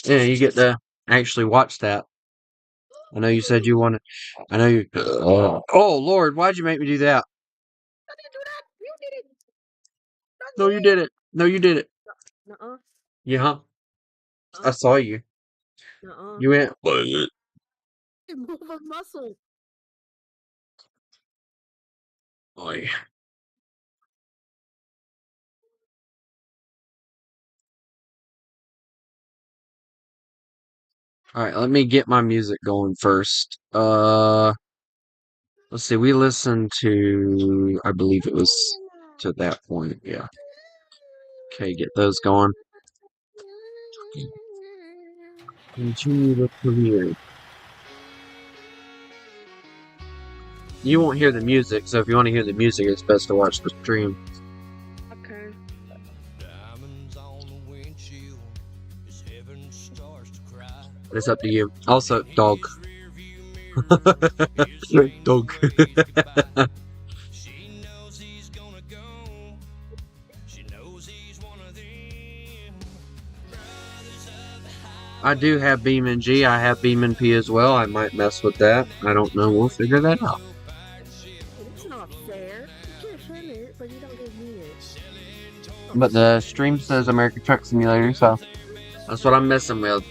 Yeah, you get to actually watch that. I know you said you wanted. I know you. Oh Lord, why'd you make me do that? I didn't do that. You did it. Not No, you me. did it. No, you did it. Nuh-uh. Yeah, I saw you. Nuh-uh. You went. Move a muscle. Boy. All right, let me get my music going first. Let's see. We listened to. I believe it was to that point. Yeah. Okay, get those going. Continue the premiere. You won't hear the music, so if you want to hear the music, it's best to watch the stream. Okay. It's up to you. Also, dog. Dog. I do have Beeman G. I have Beeman P as well. I might mess with that. I don't know. We'll figure that out. It's not fair. You give him it, but you don't give me it. But the stream says American Truck Simulator, so that's what I'm messing with.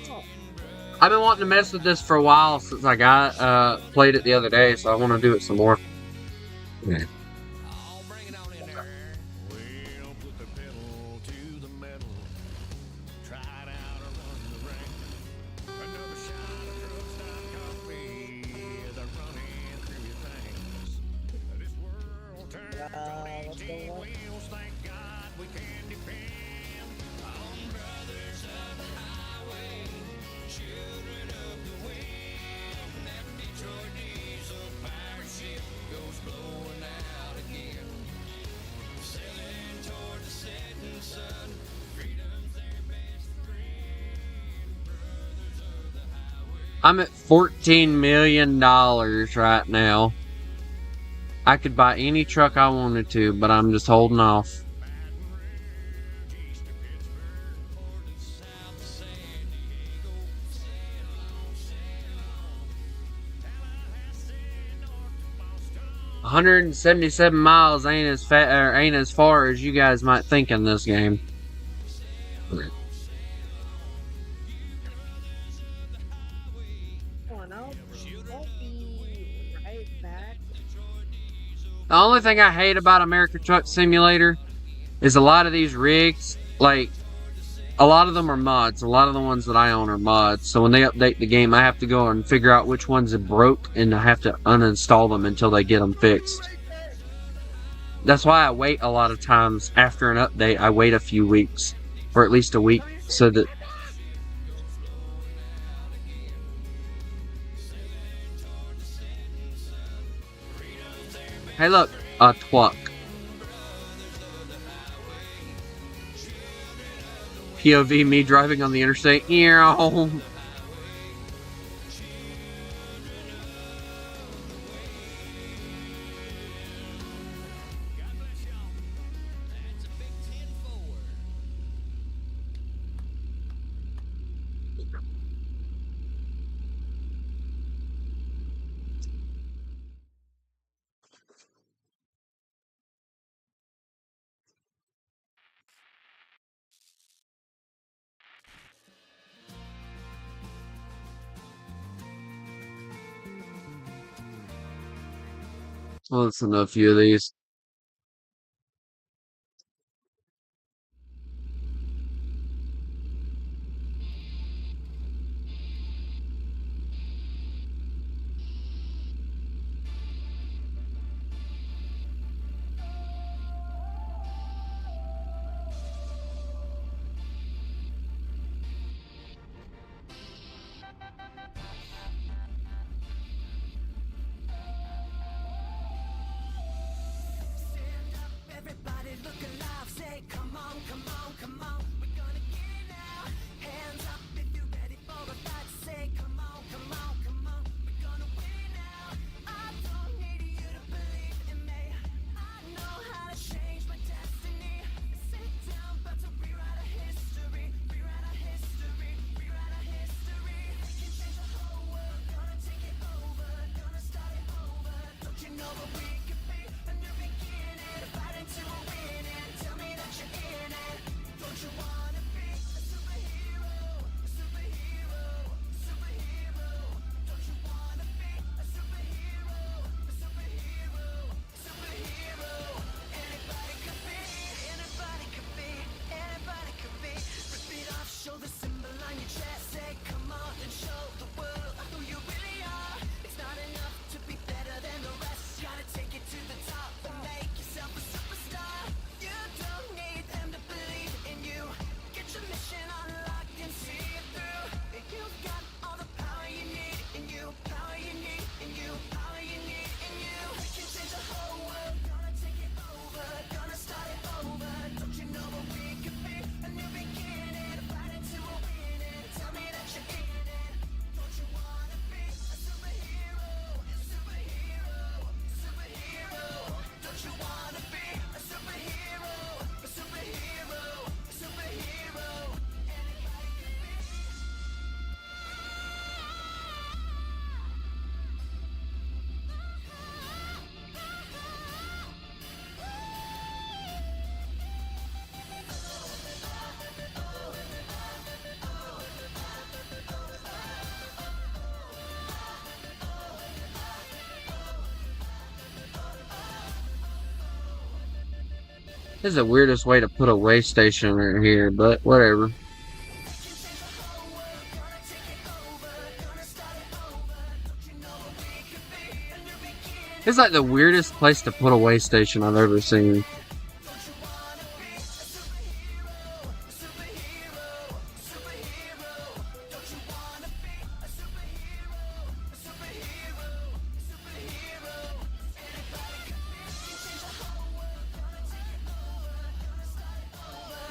I've been wanting to mess with this for a while since I got played it the other day, so I want to do it some more. Yeah. What's going on? I'm at $14 million right now. I could buy any truck I wanted to, but I'm just holding off. $177 miles ain't as far as you guys might think in this game. I'll be right back. The only thing I hate about American Truck Simulator is a lot of these rigs, like, a lot of them are mods. A lot of the ones that I own are mods. So when they update the game, I have to go and figure out which ones are broke, and I have to uninstall them until they get them fixed. That's why I wait a lot of times after an update. I wait a few weeks, or at least a week, so that... Hey look, a twuck. POV me driving on the interstate. Ew. Well, listen to a few of these. This is the weirdest way to put a way station right here, but whatever. It's like the weirdest place to put a way station I've ever seen.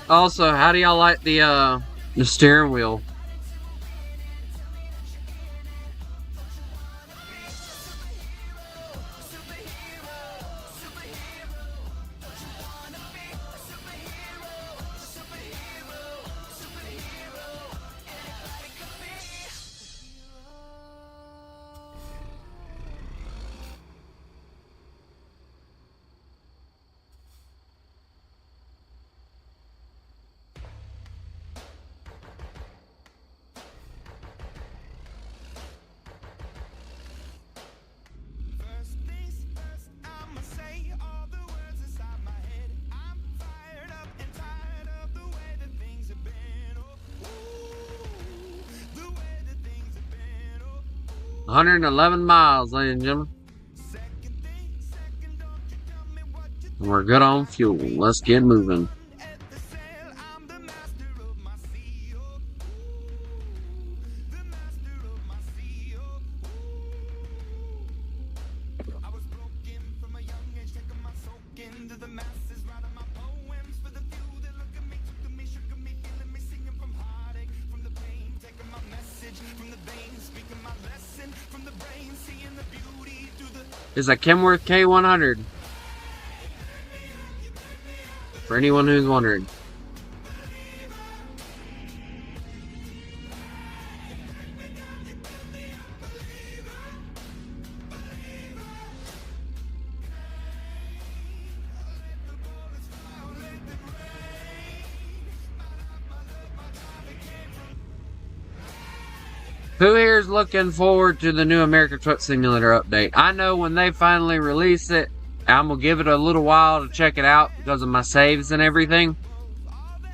Also, how do y'all like the steering wheel? Oh, 111 miles, ladies and gentlemen. And we're good on fuel. Let's get moving. Is a Kenworth K100. For anyone who's wondering. Who here is looking forward to the new American Truck Simulator update? I know when they finally release it, I'm going to give it a little while to check it out because of my saves and everything.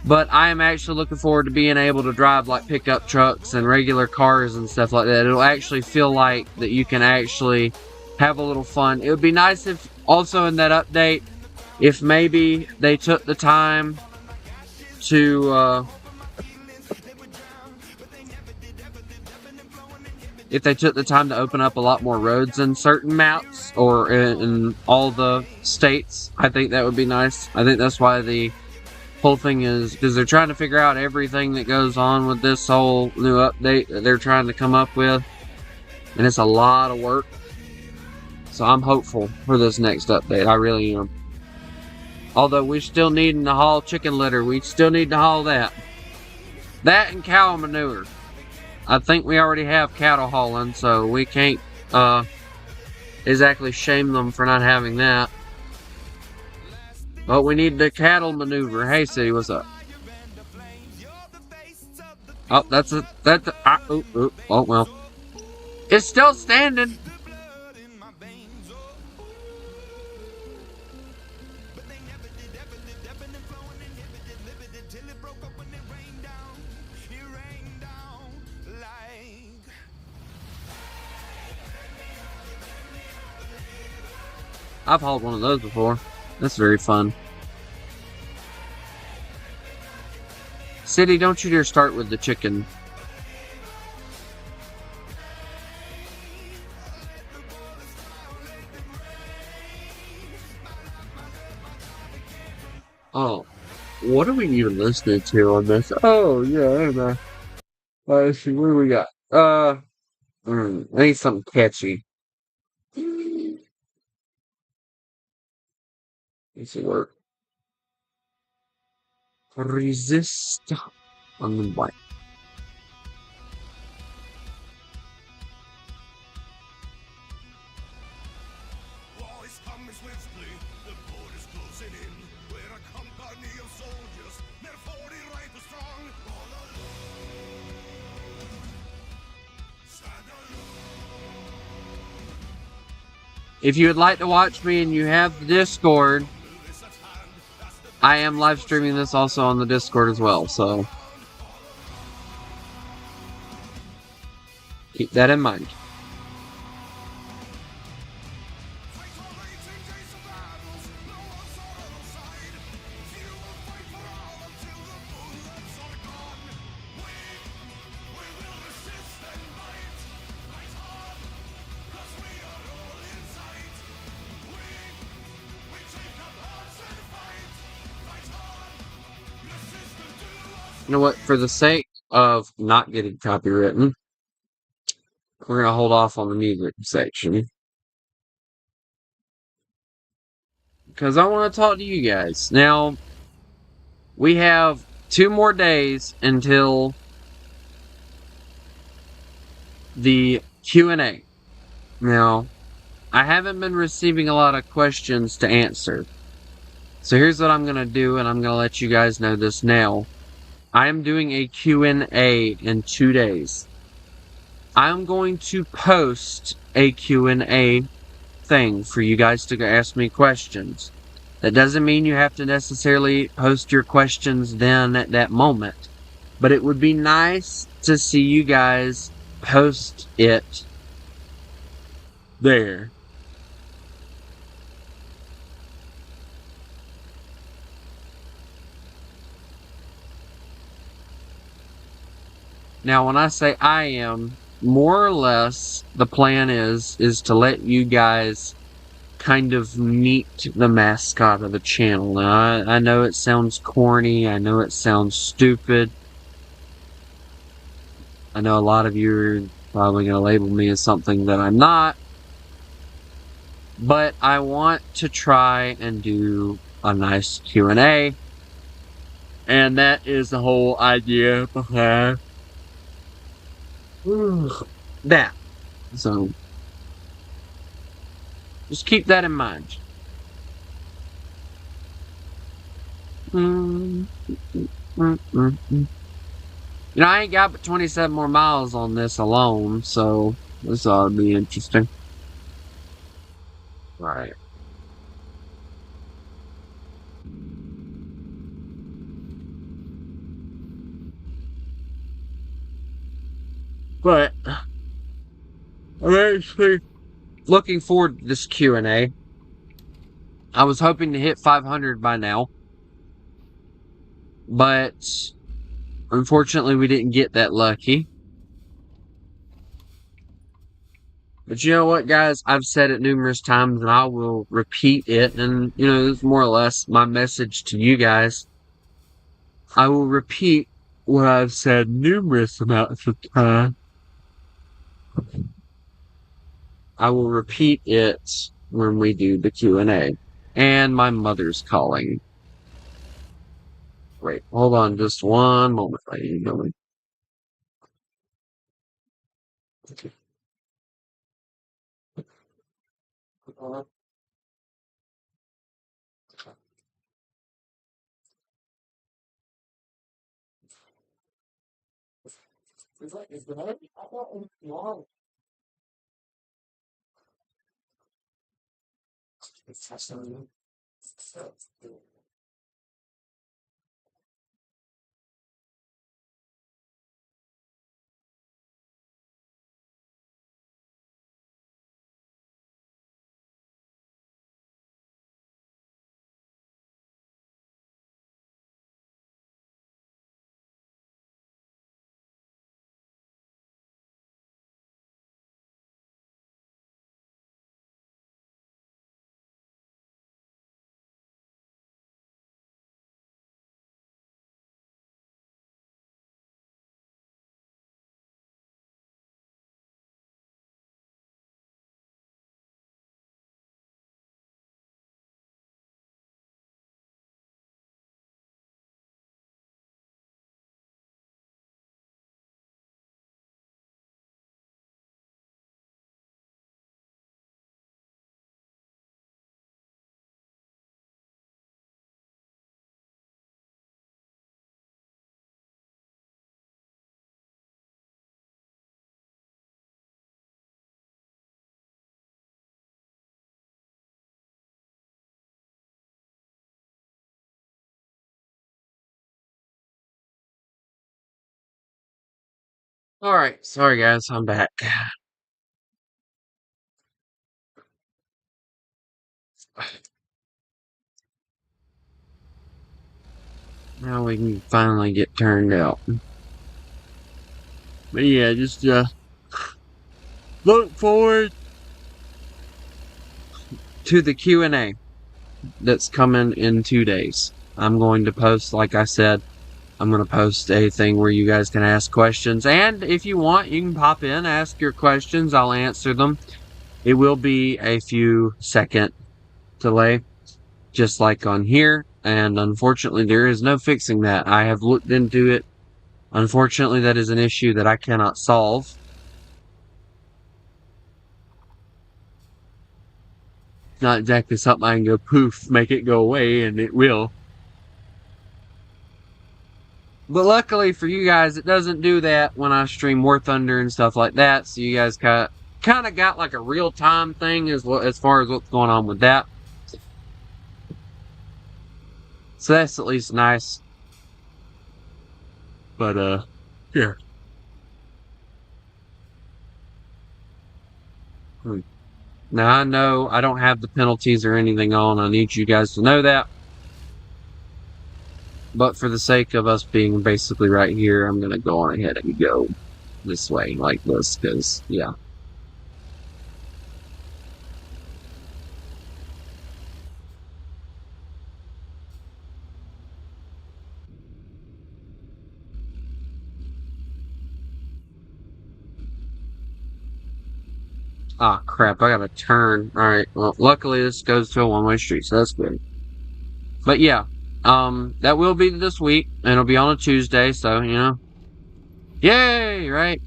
But I am actually looking forward to being able to drive like pickup trucks and regular cars and stuff like that. It'll actually feel like that you can actually have a little fun. It would be nice if also in that update, if maybe they took the time to... if they took the time to open up a lot more roads in certain maps or in all the states, I think that would be nice. I think that's why the whole thing is, because they're trying to figure out everything that goes on with this whole new update that they're trying to come up with. And it's a lot of work. So I'm hopeful for this next update. I really am. Although we still need to haul chicken litter. We still need to haul that. That and cow manure. I think we already have cattle hauling, so we can't exactly shame them for not having that. But we need the cattle maneuver. Hey, City, what's up? Oh, that's a oh well, it's still standing. I've hauled one of those before. That's very fun. City, don't you dare start with the chicken. Oh, what are we even listening to on this? Oh, yeah, I don't know. Let's see, what do we got? I need something catchy. Needs to work. Resist on the bike. If you would like to watch me and you have the Discord, I am live streaming this also on the Discord as well, so keep that in mind. You know what? For the sake of not getting copywritten, we're going to hold off on the music section. Because I want to talk to you guys. Now, we have 2 more days until the Q&A. Now, I haven't been receiving a lot of questions to answer. So here's what I'm going to do, and I'm going to let you guys know this now. I am doing a Q&A in 2 days. I'm going to post a Q&A thing for you guys to ask me questions. That doesn't mean you have to necessarily post your questions then at that moment. But it would be nice to see you guys post it there. Now, when I say I am, more or less, the plan is to let you guys kind of meet the mascot of the channel. Now, I know it sounds corny. I know it sounds stupid. I know a lot of you are probably going to label me as something that I'm not. But I want to try and do a nice Q&A. And that is the whole idea behind that. So, just keep that in mind. You know, I ain't got but 27 more miles on this alone, so this ought to be interesting. Right. But I'm actually looking forward to this Q&A. I was hoping to hit 500 by now, but unfortunately we didn't get that lucky. But you know what, guys? I've said it numerous times, and I will repeat it. And, you know, it's more or less my message to you guys. I will repeat what I've said numerous amounts of time. I will repeat it when we do the Q&A. And my mother's calling. Wait, hold on just one moment, ladies and gentlemen. Alright, sorry guys, I'm back. Now we can finally get turned out. But yeah, just look forward to the Q&A that's coming in 2 days. I'm going to post, like I said, I'm going to post a thing where you guys can ask questions. And if you want, you can pop in, ask your questions. I'll answer them. It will be a few second delay, just like on here. And unfortunately, there is no fixing that. I have looked into it. Unfortunately, that is an issue that I cannot solve. Not exactly something I can go poof, make it go away, and it will. But luckily for you guys, it doesn't do that when I stream War Thunder and stuff like that. So you guys kind of got like a real-time thing as far as what's going on with that. So that's at least nice. But, yeah. Now, I know I don't have the penalties or anything on. I need you guys to know that. But for the sake of us being basically right here, I'm going to go on ahead and go this way like this, because, yeah. Ah, crap, I gotta turn. Alright, well, luckily this goes to a one-way street, so that's good. But yeah, that will be this week, and it'll be on a Tuesday, so, you know. Yay, right?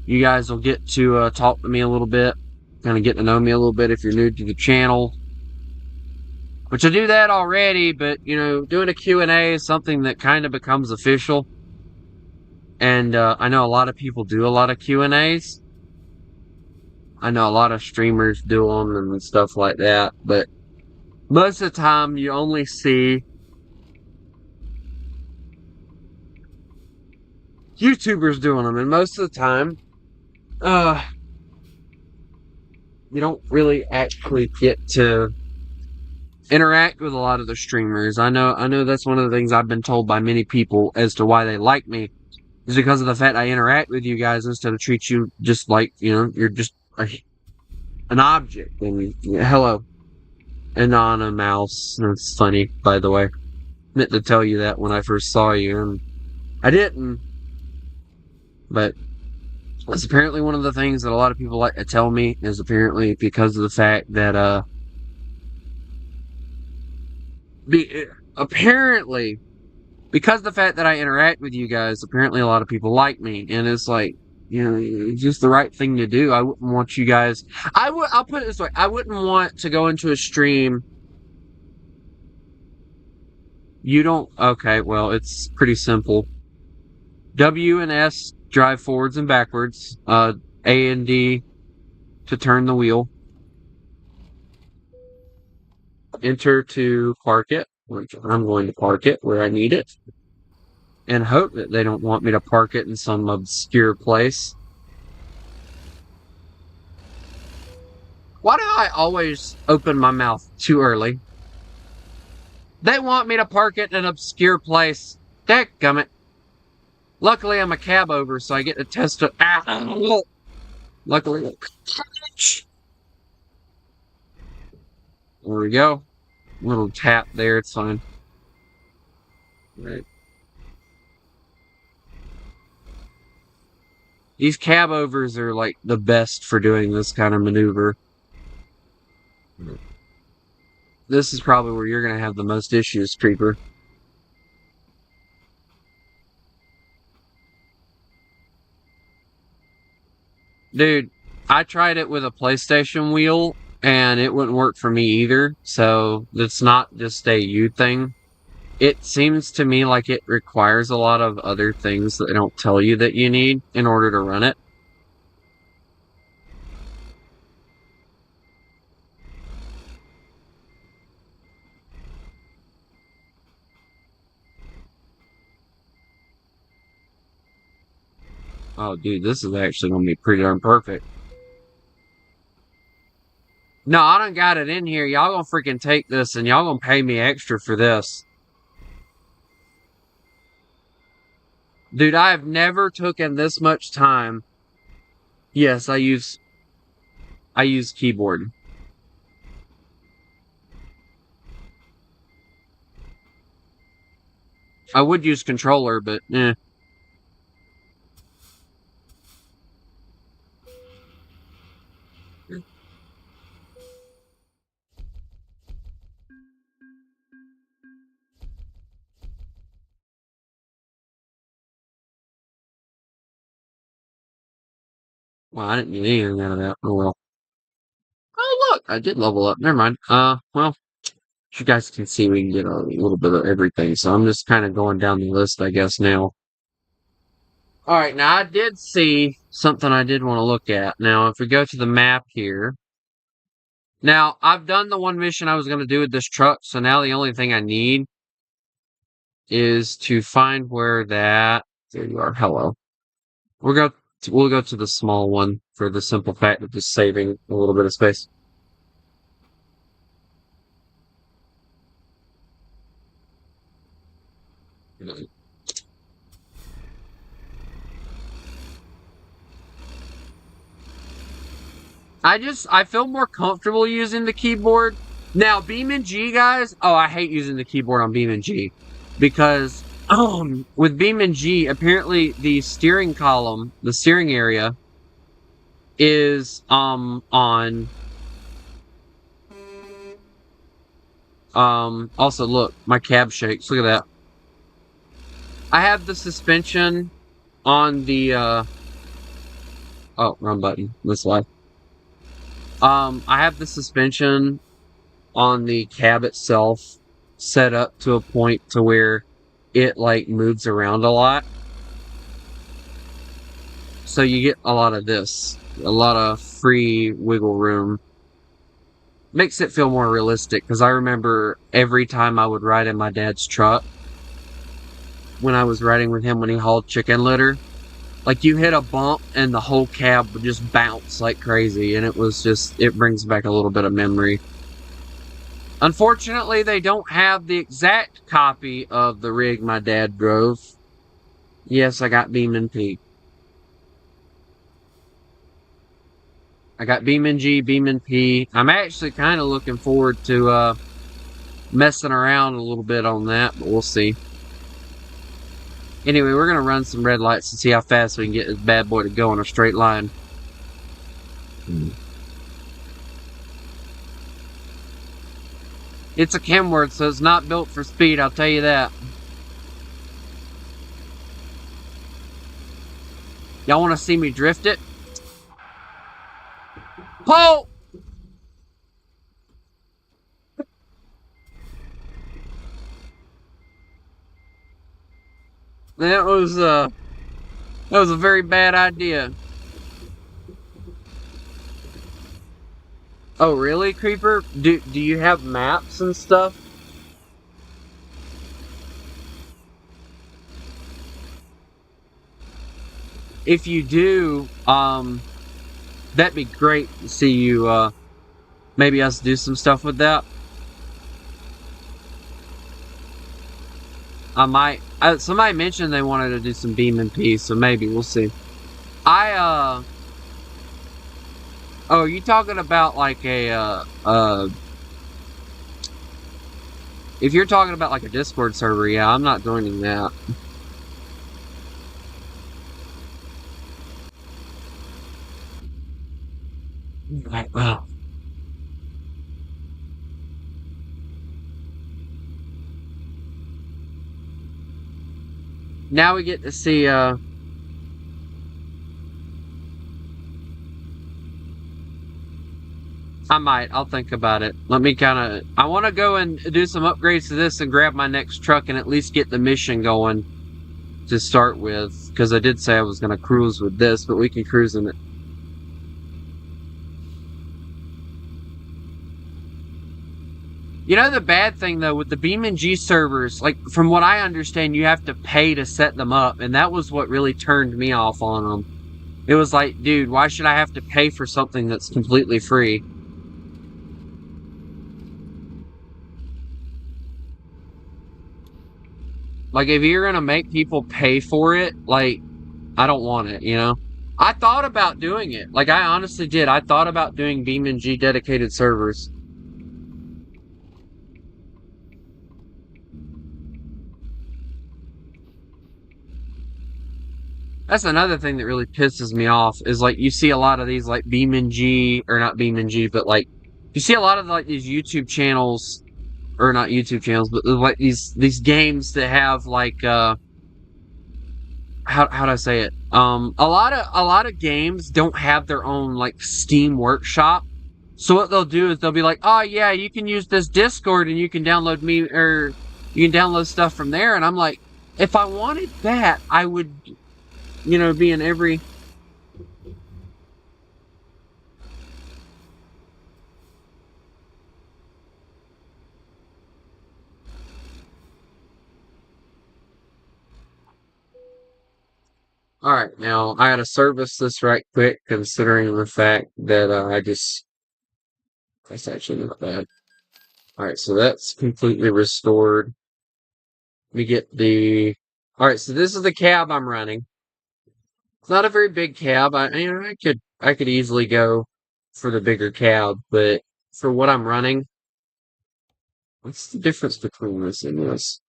You guys will get to talk to me a little bit, kind of get to know me a little bit if you're new to the channel. Which I do that already, but, you know, doing a Q&A is something that kind of becomes official. And I know a lot of people do a lot of Q&As. I know a lot of streamers do them and stuff like that, but most of the time you only see YouTubers doing them, and most of the time, you don't really actually get to interact with a lot of the streamers. I know that's one of the things I've been told by many people as to why they like me, is because of the fact I interact with you guys instead of treat you just like, you know, you're just an object. And hello, Anonymous. That's funny, by the way. Meant to tell you that when I first saw you, and I didn't. But that's apparently one of the things that a lot of people like to tell me, is apparently because of the fact that apparently because of the fact that I interact with you guys, apparently a lot of people like me, and it's like, You know, it's just the right thing to do. I wouldn't want you guys. I'll put it this way. I wouldn't want to go into a stream. You don't. Okay, well, it's pretty simple. W and S drive forwards and backwards. A and D to turn the wheel. Enter to park it, which I'm going to park it where I need it. And hope that they don't want me to park it in some obscure place. Why do I always open my mouth too early? They want me to park it in an obscure place. Dadgummit. Luckily, I'm a cab over, so I get to test it. Luckily. There we go. Little tap there, it's fine. Right. These cab overs are like the best for doing this kind of maneuver. This is probably where you're going to have the most issues, Creeper. Dude, I tried it with a PlayStation wheel, and it wouldn't work for me either, so it's not just a you thing. It seems to me like it requires a lot of other things that they don't tell you that you need in order to run it. Oh, dude, this is actually going to be pretty darn perfect. No, I done got it in here. Y'all gonna freaking take this, and y'all gonna pay me extra for this. Dude, I have never taken this much time. Yes, I use keyboard. I would use controller, but eh. Well, I didn't get anything out of that. Oh well. Oh look, I did level up. Never mind. Well, as you guys can see, we can get a little bit of everything. So I'm just kind of going down the list, I guess, now. Alright, now I did see something I did want to look at. Now, if we go to the map here. Now, I've done the one mission I was going to do with this truck, so now the only thing I need is to find where that... There you are, hello. We'll go to the small one for the simple fact of just saving a little bit of space. I feel more comfortable using the keyboard. Now, BeamNG, guys, oh, I hate using the keyboard on BeamNG. Because, with BeamNG, apparently the steering column, the steering area, is, on... also, look, my cab shakes. Look at that. I have the suspension on the, oh, wrong button. This life. I have the suspension on the cab itself set up to a point to where it, like, moves around a lot. So you get a lot of this. A lot of free wiggle room. Makes it feel more realistic, because I remember every time I would ride in my dad's truck, when I was riding with him when he hauled chicken litter, like, you hit a bump and the whole cab would just bounce like crazy, and it was just, it brings back a little bit of memory. Unfortunately, they don't have the exact copy of the rig my dad drove. Yes, I got BeamNP. I got BeamNG, BeamNP. I'm actually kind of looking forward to messing around a little bit on that, but we'll see. Anyway, we're going to run some red lights and see how fast we can get this bad boy to go in a straight line. It's a Kenworth, so it's not built for speed, I'll tell you that. Y'all want to see me drift it? Pull! That was a very bad idea. Oh, really, Creeper? Do you have maps and stuff? If you do, that'd be great to see you, maybe us do some stuff with that. Somebody mentioned they wanted to do some Beam and P, so maybe, we'll see. Oh, are you talking about like if you're talking about like a Discord server, yeah, I'm not joining that. Right, well. Now we get to see, I'll think about it. Let me I want to go and do some upgrades to this and grab my next truck and at least get the mission going to start with. Because I did say I was going to cruise with this, but we can cruise in it. You know the bad thing, though, with the BeamNG servers, like, from what I understand, you have to pay to set them up, and that was what really turned me off on them. It was like, dude, why should I have to pay for something that's completely free? Like, if you're gonna make people pay for it, like, I don't want it, you know? I thought about doing it. Like, I honestly did. I thought about doing BeamNG dedicated servers. That's another thing that really pisses me off is like you see a lot of these like BeamNG or not BeamNG, but like you see a lot of like these YouTube channels or not YouTube channels, but like these games that have like how do I say it? A lot of games don't have their own like Steam Workshop. So what they'll do is they'll be like, oh yeah, you can use this Discord and you can download me or you can download stuff from there, and I'm like, if I wanted that, I would be in every. Alright, now I gotta service this right quick, considering the fact that that's actually not bad. Alright, so that's completely restored. Let me get alright, so this is the cab I'm running. It's not a very big cab. I could easily go for the bigger cab, but for what I'm running, what's the difference between this and this?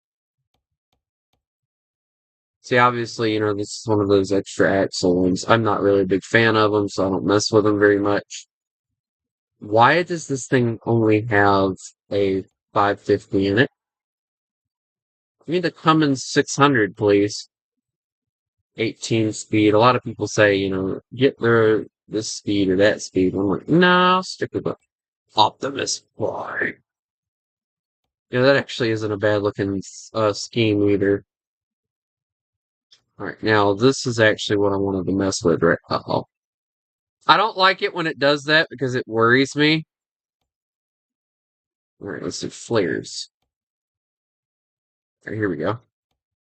See, obviously, this is one of those extra axle ones. I'm not really a big fan of them, so I don't mess with them very much. Why does this thing only have a 550 in it? Give me the Cummins 600, please. 18 speed. A lot of people say, get this speed or that speed. I'm like, no, I'll stick with the Optimus Prime. Yeah, that actually isn't a bad looking scheme either. Alright, now this is actually what I wanted to mess with, right? Uh-oh. I don't like it when it does that because it worries me. Alright, let's do flares. Alright, here we go.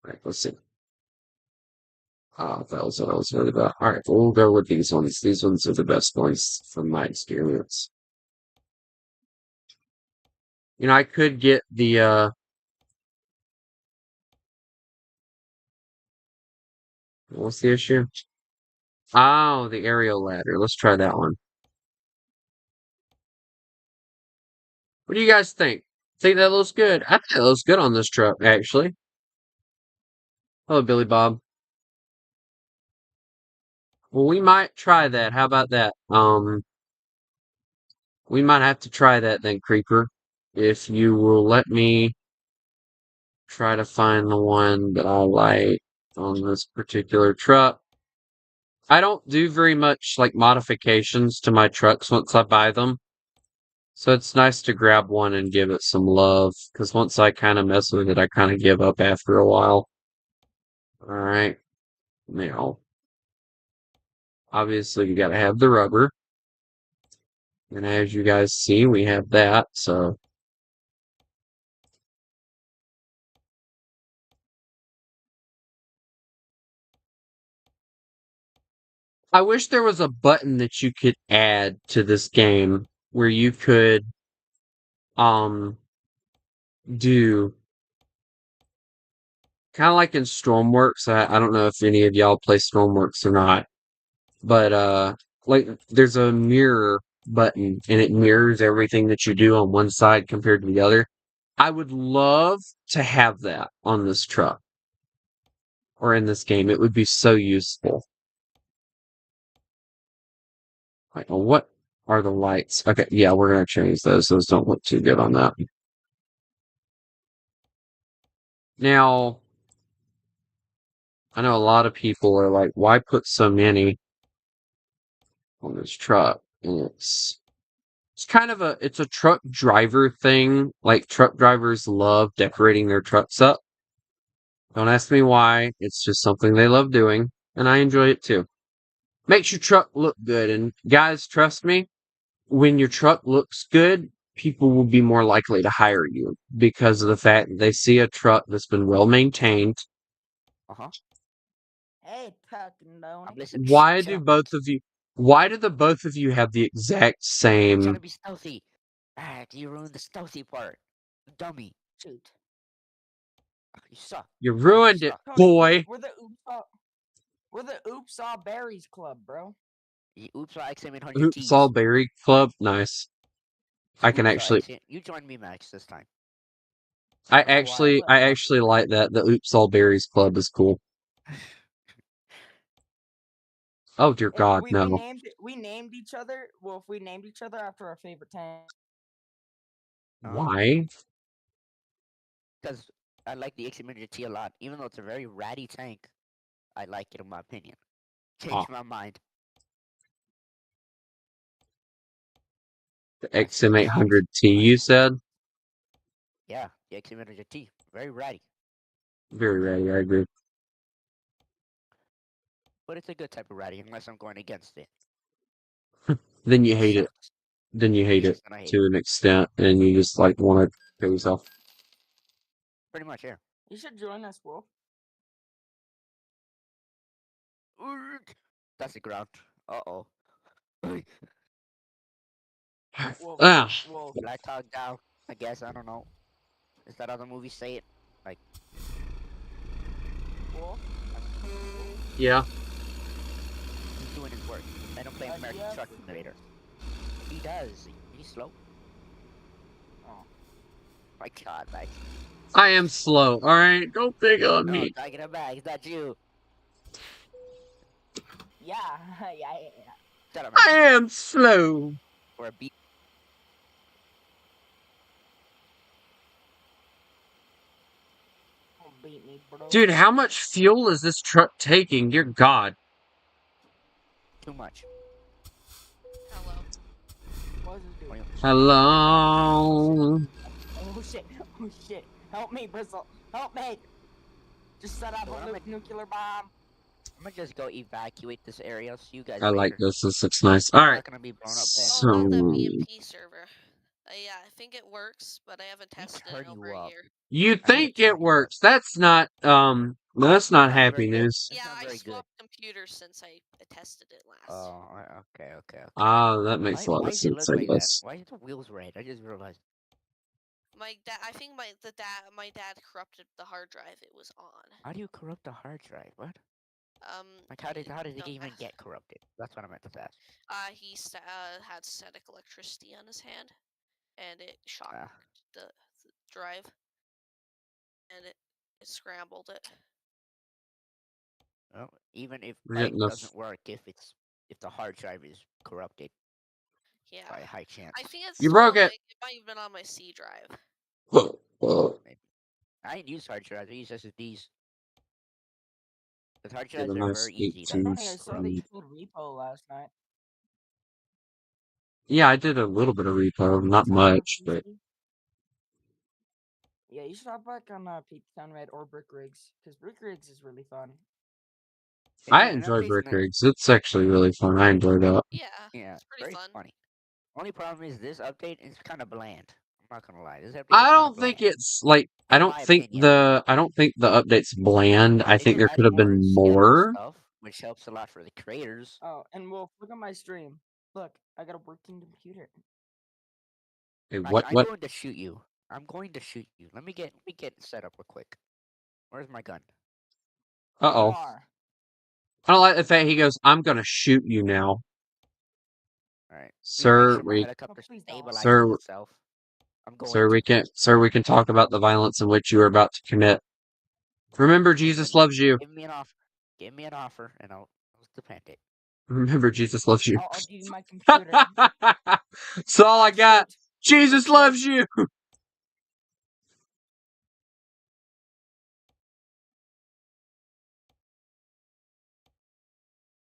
Alright, let's see. That was what I was worried about. Alright, we'll go with these ones. These ones are the best ones from my experience. I could get the, what's the issue? Oh, the aerial ladder. Let's try that one. What do you guys think? Think that looks good? I think that looks good on this truck, actually. Hello, Billy Bob. Well, we might try that. How about that? We might have to try that then, Creeper. If you will let me try to find the one that I like on this particular truck. I don't do very much like modifications to my trucks once I buy them. So it's nice to grab one and give it some love, because once I kind of mess with it, I kind of give up after a while. All right, now, obviously, you got to have the rubber. And as you guys see, we have that. So I wish there was a button that you could add to this game where you could um do kind of like in Stormworks. I don't know if any of y'all play Stormworks or not, but like there's a mirror button and it mirrors everything that you do on one side compared to the other. I would love to have that on this truck or in this game. It would be so useful. Like, what are the lights? Okay, yeah, we're gonna change those. Those don't look too good on that. Now, I know a lot of people are like, why put so many on this truck? And it's kind of it's a truck driver thing. Like truck drivers love decorating their trucks up. Don't ask me why. It's just something they love doing, and I enjoy it too. Makes your truck look good. And guys, trust me, when your truck looks good, people will be more likely to hire you because of the fact that they see a truck that's been well maintained. Uh-huh. Hey, talking I'm Donnie. listening. Why Shut do up. both of you why do the both of you have the exact I'm trying same to be stealthy. Ah, you ruined the stealthy part. Dummy. Shoot. You suck. you You ruined it, suck. Tony, boy. we're the Oops All Berries Club, bro. You oops, I XM 100 Oops, T's. all berry club. Nice. I can Oops, actually XM. You join me, Max, this time. I don't know why. actually like that. The Oops All Berries Club is cool. Oh dear And God, we no. named each other. Well, if we named each other after our favorite tank. Why? Because I like the XM 100 T a lot. Even though it's a very ratty tank, I like it in my opinion. Changed my mind. The XM800T, you said? Yeah, the XM 100 T. Very ratty. Very ready, I agree. But it's a good type of ratty unless I'm going against it. Then you hate it. Sucks. Then you hate Yes, it and I hate to an extent, and you just like want to kill yourself. Pretty much, yeah. You should join us, Wolf. That's the ground. Uh-oh. Wolf, Ah, Wolf. Black Hawk Down, I guess. I don't know. Is that how the movies say it? Like, Wolf. yeah. he's doing his work. Let him play American yeah. Truck Simulator. He does. He's slow. Oh. My God, Max. I am slow, alright? Don't pick on No, me. talking about is that you? Yeah, yeah. Shut up, I Max. am slow. Or a beat. Don't beat me, bro. Dude, how much fuel is this truck taking? Dear God. Too much. Hello. What is this doing? Hello. Oh shit! Oh shit! Help me, Bristle! Help me! Just set off So what a am I- nuclear bomb. I'm gonna just go evacuate this area so you guys I like later. this. This looks nice. I'm Alright. not gonna be blown up So- All about the BMP server. Yeah, I think it works, but I haven't tested it turn in over you a up. year. You I need think to turn it you works. That's not That's not happy very good. news. It's Yeah, not I very good. swapped computers since I tested it last. Oh, okay. Ah, that makes a lot Why of does it sense, look I like that? guess. Why is the wheels red? I just realized. My dad, I think my dad corrupted the hard drive it was on. How do you corrupt a hard drive? What? Like how did it no, even get corrupted? That's what I meant to ask. He had static electricity on his hand, and it shocked Ah. the drive, and it scrambled it. Well, even if We're like getting the doesn't work if the hard drive is corrupted Yeah, by a high chance. I think it's You still broke on it. it might have been on my C drive. I didn't use hard drives. I use SSDs. Because hard Get a drives are nice very easy to 18 Tony, I saw that you speed. played Repo last night. Yeah, I did a little bit of repo, not Tower much, but PC? Yeah, you should hop back on Town Red or Brick Rigs, because Brick Rigs is really fun. I Yeah, and enjoy updates Brick in the Rigs. It's actually really fun. I enjoy that. Yeah, yeah, it's pretty very fun. funny. Only problem is this update is kind of bland. I'm not gonna lie, this update I is kind of don't think bland. it's like In my opinion. I don't think the update's bland. I They think just there could added have more been skill more. stuff, which helps a lot for the creators. Oh, and Wolf, look at my stream. Look, I got a working computer. Hey, Max, what I'm what going to shoot you. I'm going to shoot you. Let me get set up real quick. Where's my gun? uh-oh. Car. I don't like the fact he goes, I'm gonna shoot you now. Alright. Sir, Make sure my helicopter please don't. stabilizes itself. I'm going sir, we can talk about the violence in which you are about to commit. Remember, Jesus Listen, loves you. Give me an offer. Give me an offer, and I'll defend it. Remember, Jesus loves you. I'll give you my computer. That's all I got. Shoot. Jesus loves you.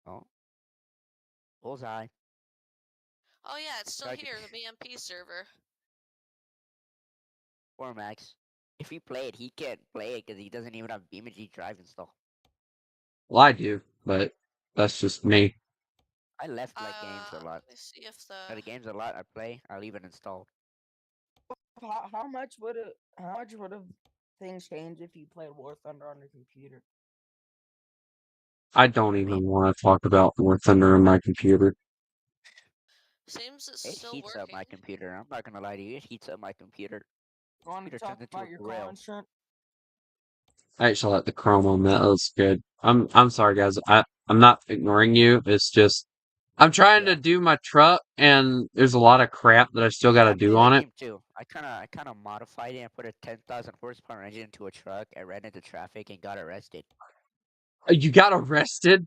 Oh. Bullseye. Oh yeah, it's still Target. here, the BMP server. Poor Max. If he played, he can't play it because he doesn't even have BeamNG Drive installed. Well, I do, but that's just me. I left like games a lot. Let me see if The games a lot I play, I leave it installed. How much would things change if you played War Thunder on your computer? I don't even want to talk about War Thunder on my computer. seems it's It still heats working. up my computer. I'm not gonna lie to you. It heats up my computer. You want to Computer talk turns into about a your grill. car insurance? I actually like the chrome on that. That was good. I'm sorry, guys. I'm not ignoring you. It's just I'm trying to do my truck, and there's a lot of crap that I still got to I do played on that it. game too. I kind of modified it and put a 10,000 horsepower engine into a truck. I ran into traffic and got arrested. You got arrested?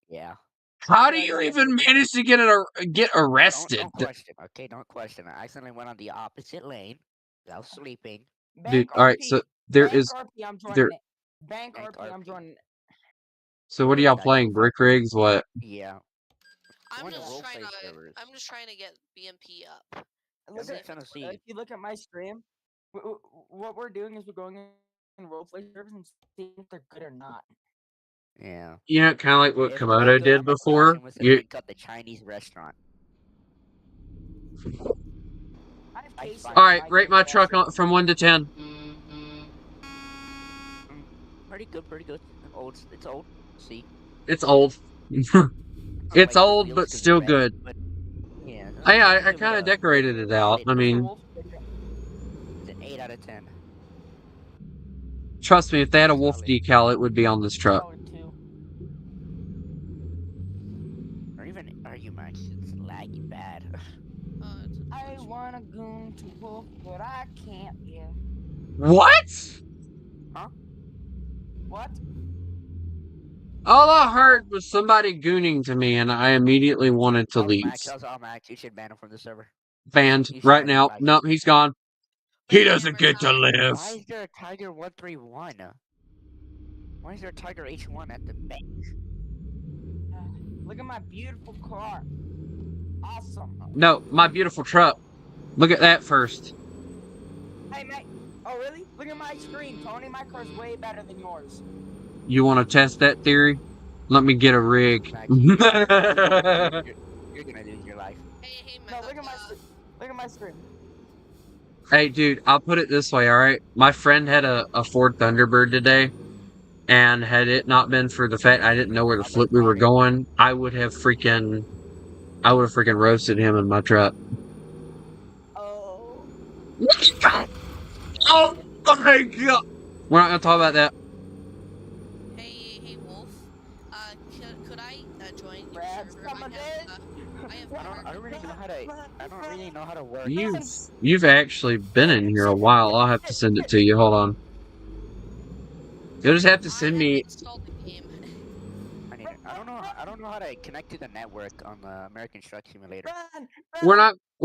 Yeah. How do Yeah, you yeah, even yeah. manage to get arrested? Don't question. Okay, don't question. I accidentally went on the opposite lane. I was sleeping. Dude, Bank all right. RP. So there Bank is RP, I'm joining there. it. Bank Bank RP, I'm RP. joining it. So what are y'all playing? Brick rigs? What? Yeah. I'm Join the just roleplay trying to servers. I'm just trying to get BMP up. Look I'm at, trying to see. if you look at my stream, what we're doing is we're going in roleplay servers and seeing if they're good or not. Yeah. You know, kind of like what If they're not Komodo good, did I'm gonna crash before. them with and link up the Chinese restaurant. All right, rate my truck from 1 to 10. Pretty good, pretty good. Old, it's old. See. It's old. It's old, but still good. But yeah. I kind of decorated it out. I mean, It's an 8 out of 10. trust me, if they had a wolf decal, it would be on this truck. Or even, are you Max? It's laggy bad. I wanna goon to wolf, but I can't. Yeah. What? Huh? What? All I heard was somebody gooning to me, and I immediately wanted to leave. Max, that's all Max. You should ban him from the server. Banned right now. Nope, he's gone. He doesn't get to live. Why is there a Tiger 131? Why is there a Tiger H1 at the bank? Look at my beautiful car. Awesome. No, my beautiful truck. Look at that first. Hey, mate. Oh, really? Look at my screen, Tony. My car's way better than yours. You want to test that theory? Let me get a rig. You're gonna lose your life. No, look at my screen. Hey, dude, I'll put it this way, alright? My friend had a Ford Thunderbird today, and had it not been for the fact I didn't know where the flip we were going, I would have freaking roasted him in my truck. Oh. Oh my god! We're not gonna talk about that. Hey, Wolf. Could I join your Brad's server? coming I don't really know how to work. You've actually been in here a while. I'll have to send it to you. Hold on. You'll just have to send me. I don't know how to connect to the network on the American Truck Simulator. We're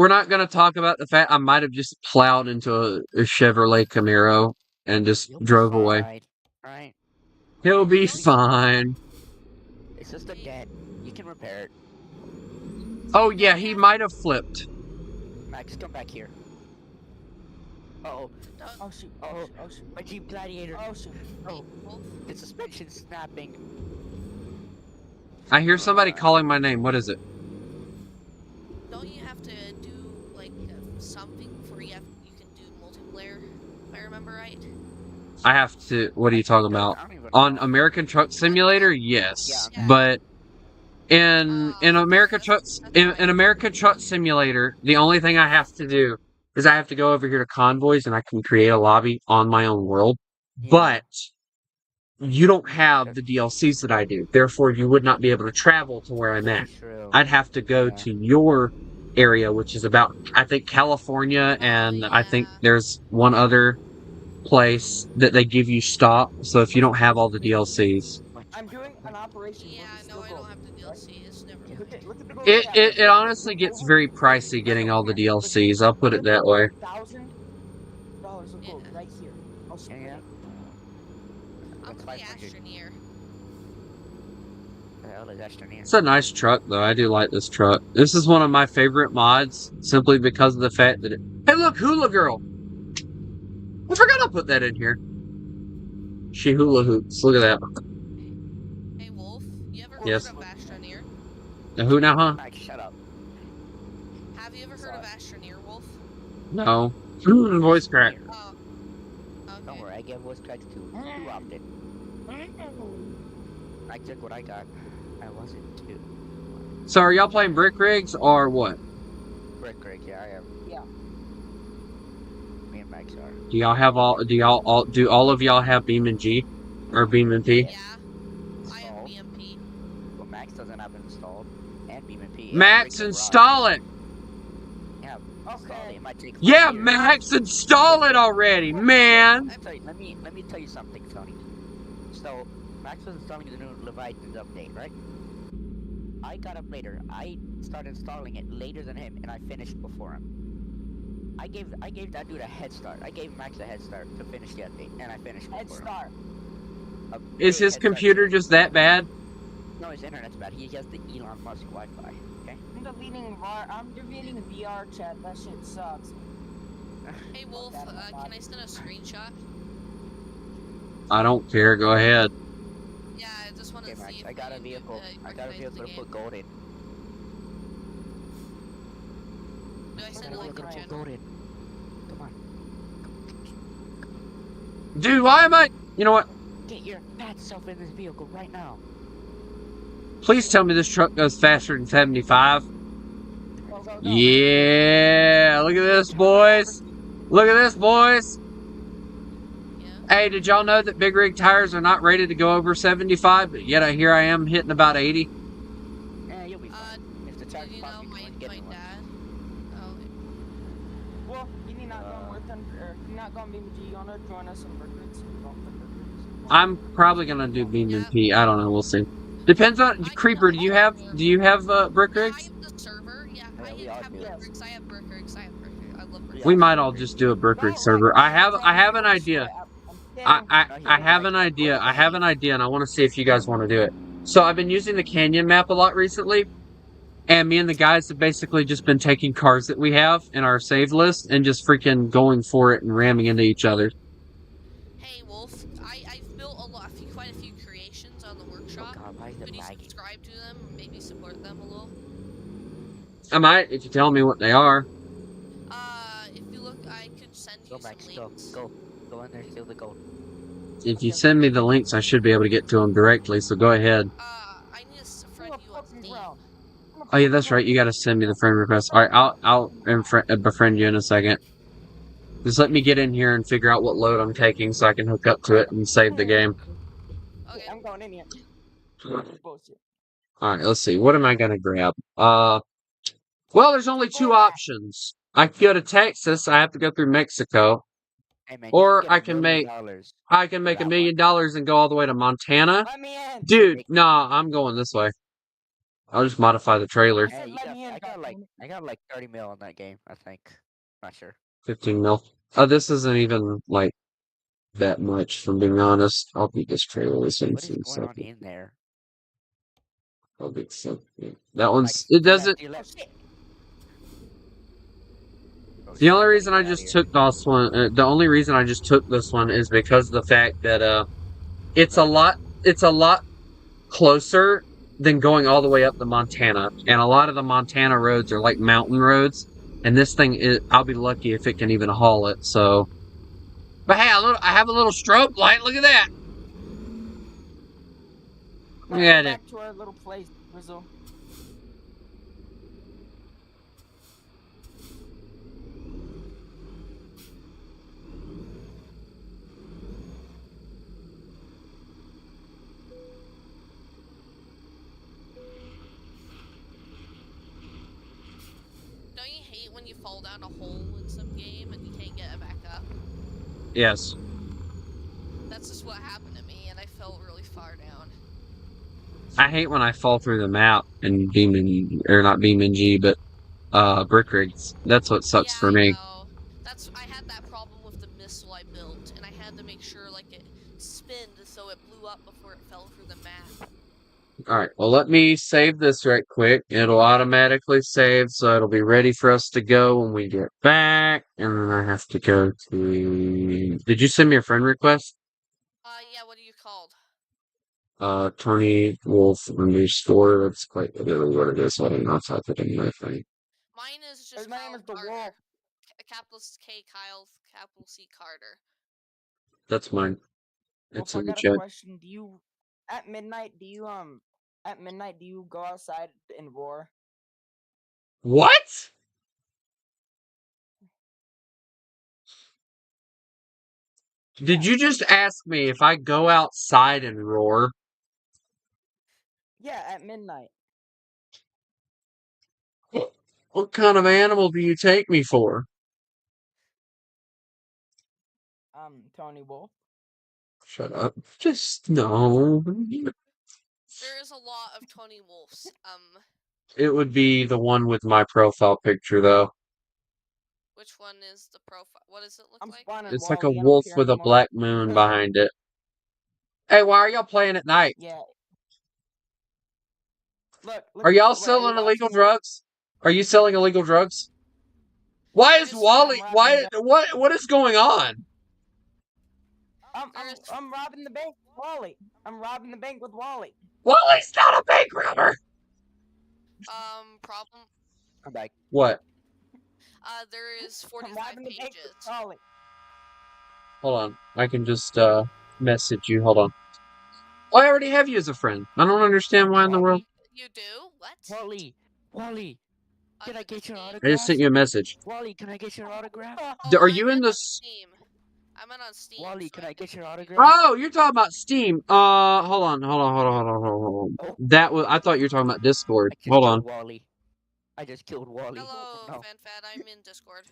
not gonna talk about the fact I might have just plowed into a Chevrolet Camaro and just drove away. Right. He'll be fine. It's just a dent. You can repair it. Oh yeah, he might have flipped. Max, come back here. Uh-oh. Oh shoot! Oh. Oh shoot! Oh shoot! My Jeep Gladiator. Oh shoot! Oh, Wolf, the suspension's snapping. I hear somebody calling my name. What is it? don't you have to do like something before you can do multiplayer? If I remember right. I have to. What are you talking about? I don't even On know. American Truck Simulator, yes, Yeah. but in American Truck Simulator, the only thing I have to do is I have to go over here to Convoys and I can create a lobby on my own world. Yeah. But you don't have the DLCs that I do, therefore you would not be able to travel to where I'm at. True. I'd have to go Yeah. to your area, which is about, I think, California, and I think yeah. there's one other place that they give you stop. So if you don't have all the DLCs, I'm doing an operation. Yeah, where it's no, still I don't gold, have the right? DLCs. Never Yeah. mind. Look at the gold. it honestly gets very pricey getting all the DLCs. I'll put it that way. $1,000 of gold Yeah. right here. I'll split Yeah. it. I'm That's the 500. Astroneer. The hell is Astroneer? It's a nice truck, though. I do like this truck. This is one of my favorite mods, simply because of the fact that it... Hey, look, Hula Girl! I forgot I put that in here. She hula hoops. Look at that. Hey, Wolf, you ever Yes. heard of Astroneer? The who now, huh? Max, shut up. Have you ever heard of Astroneer, Wolf? No. Voice crack. Oh. Okay. Don't worry, I get voice cracks too. You opted. I took what I got. I wasn't too. So are y'all playing Brick Rigs or what? Brick, yeah, I am. Yeah. Me and Max are. Do all of y'all have Beam and G? Or Beam and P? Yeah. I have Installed. BMP. Well, Max doesn't have it installed. And BMP. and Max, Brick install it! Yeah, install it. Okay. It might take 5 Yeah, years. Max, install it already, man! Let me tell you something, Tony. So, Max was installing the new Leviathan's update, right? I got up later. I started installing it later than him, and I finished before him. I gave that dude a head start. I gave Max a head start to finish the update, and I finished Head before him. start. A Is big his head start. computer just that bad? No, his internet's bad. He has the Elon Musk Wi-Fi. Okay. I'm deleting VR chat. That shit sucks. Hey, Wolf, can I send a screenshot? I don't care, go ahead. Yeah, I just want to Okay, see Max. if I got a you vehicle. I got a recognize vehicle the to game. put gold in. Do I send Okay, a link we're in gonna channel? Gold in. Come on. Dude, why am I... You know what? Get your fat self in this vehicle right now. Please tell me this truck goes faster than 75. Go, go, go. Yeah, look at this, boys. Look at this, boys. Yeah. Hey, did y'all know that big rig tires are not rated to go over 75? But yet here I am hitting about 80. Yeah, you'll be fine. If the Did tires you know pop, you my can get one. dad? Oh, Well, you need not going with them, or you're not going to be with G. You want to join us in Burgers? I'm probably gonna do Beam and P. I don't know. We'll see. Depends on Creeper. Do you have brick yeah, I rigs? have the server. Yeah, Yeah, I we all have do. brick rigs. I have brick rigs. I have brick rigs. I love brick Yeah. We rigs. might all just do a brick rig server. I have an idea. I have an idea. I have an idea, and I want to see if you guys want to do it. So I've been using the Canyon map a lot recently, and me and the guys have basically just been taking cars that we have in our save list and just freaking going for it and ramming into each other. Hey, Wolf, I've built quite a few creations on the Oh workshop. god, why is Could it you lagging? subscribe to them? Maybe support them a little. I might if you tell me what they are. If you look, I could send you Go, Max, some go. links. Go in there, steal the gold. If you send me the links, I should be able to get to them directly. So go ahead. I need to friend you on Steam. Oh yeah, that's right. You got to send me the friend request. All right, I'll befriend you in a second. Just let me get in here and figure out what load I'm taking so I can hook up to it and save the game. Okay. I'm going in here. Bullshit. All right, let's see. What am I gonna grab? Well, there's only two options. I can go to Texas. I have to go through Mexico, Hey man, Or you I can can get $1 make- million. I can make $1 million and go all the way to Montana. Let me in. Dude, nah, I'm going this way. I'll just modify the trailer. said Hey, let me in, I got like 30 mil on that game, I think. Not sure. 15 mil. This isn't even like that much, from being honest. I'll be this trailer this in What is some going on second. in there? I'll be something. That one's. Like, It doesn't. you left. Oh, The shit, only I reason gotta I get outta just here. took this one, the only reason I just took this one is because of the fact that it's a lot closer than going all the way up to Montana, and a lot of the Montana roads are like mountain roads, and this thing is. I'll be lucky if it can even haul it. So, but hey, I have a little strobe light. Look at that. Let's Yeah, go back to our little place, Grizzle. Don't you hate when you fall down a hole in some game and you can't get it back up? Yes. That's just what happened to me, and I fell really far down. I hate when I fall through the map in not BeamNG, but Brick Rigs. That's what sucks Yeah, for I me. know. I had that problem with the missile I built, and I had to make sure like it spinned so it blew up before it fell through the map. Alright, well let me save this right quick. It'll automatically save, so it'll be ready for us to go when we get back. And then I have to go to... Did you send me a friend request? Yeah, what are you called? Tony Wolf _. That's quite literally what it is, so I don't know if I type it in my thing. Mine is just His name Kyle is the Carter. Wolf. Capital K Kyle, capital C Carter. That's mine. Wolf, It's I in the got a chat. question. At midnight, do you go outside and roar? What? Did you just ask me if I go outside and roar? Yeah, at midnight. What kind of animal do you take me for? Tony Wolf. Shut up. Just no. There is a lot of Tony Wolfs. It would be the one with my profile picture, though. Which one is the profile? What does it look I'm like? spawning It's like a Wally. I don't wolf care with a anymore. black moon behind it. Hey, why are y'all playing at night? Yeah. Look. Are y'all wait, selling you illegal watching? drugs? Are you selling illegal drugs? Why is There's- Wally? I'm Why? robbing What is going on? There's- I'm robbing the bank with Wally. I'm robbing the bank with Wally. Wally's not a bank robber. Problem. I'm back. What? There is I'm 45 robbing the bank pages. with Wally. Hold on. I can just message you. Hold on. Oh, I already have you as a friend. I don't understand why in the world. You do? What? Wally, can I get your I autograph? just sent you a message. Wally, can I get your autograph? Are I you in meant the on Steam? I meant on Steam. Wally, so can I get your autograph? Oh, you're talking about Steam. Hold on. Oh. That was. I thought you were talking about Discord. I just Hold killed on. Wally. I just killed Wally. Hello, Oh, no. FanFad. I'm in Discord.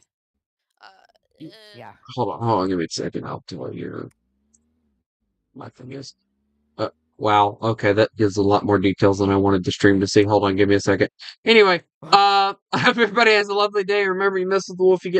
Yeah. Hold on. Give me a second. I'll tell you. My thing is. Wow. Okay, that gives a lot more details than I wanted the stream to see. Hold on. Give me a second. Anyway, I hope everybody has a lovely day. Remember, you mess with the wolf, you get the